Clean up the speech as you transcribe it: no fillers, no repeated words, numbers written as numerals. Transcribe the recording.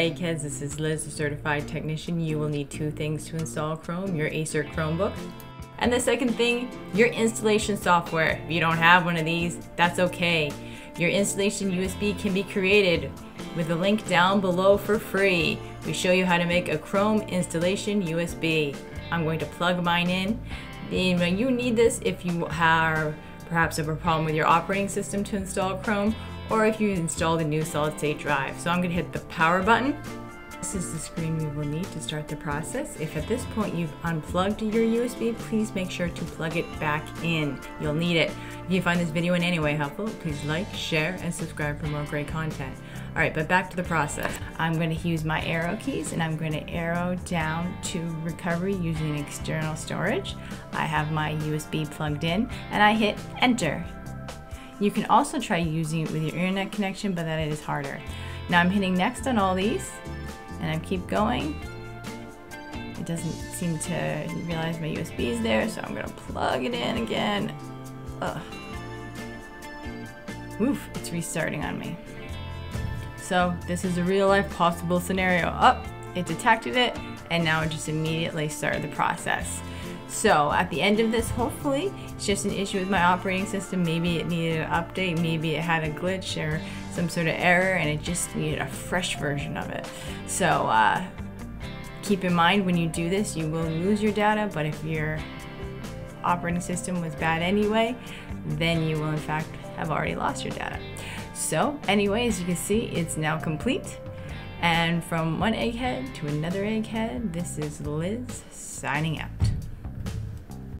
eggheads, this is Liz, a certified technician. You will need two things to install Chrome: your Acer Chromebook, and the second thing, your installation software. If you don't have one of these, that's okay. Your installation USB can be created with a link down below for free. We show you how to make a Chrome installation USB. I'm going to plug mine in. And you need this if you have perhaps a problem with your operating system to install Chrome, or if you installed a new solid-state drive. So I'm going to hit the power button. This is the screen we will need to start the process. If at this point you've unplugged your USB, please make sure to plug it back in. You'll need it. If you find this video in any way helpful, please like, share, and subscribe for more great content. All right, but back to the process. I'm going to use my arrow keys, and I'm going to arrow down to recovery using external storage. I have my USB plugged in, and I hit enter. You can also try using it with your internet connection, but that is harder. Now I'm hitting next on all these, and I keep going. It doesn't seem to realize my USB is there, so I'm gonna plug it in again. Ugh. Oof, it's restarting on me. So this is a real life possible scenario. It detected it, and now it just immediately started the process. So at the end of this, hopefully, it's just an issue with my operating system. Maybe it needed an update, maybe it had a glitch or some sort of error, and it just needed a fresh version of it. So keep in mind, when you do this, you will lose your data, but if your operating system was bad anyway, then you will in fact have already lost your data. So anyway, as you can see, it's now complete. And from one egghead to another egghead, this is Liz signing out.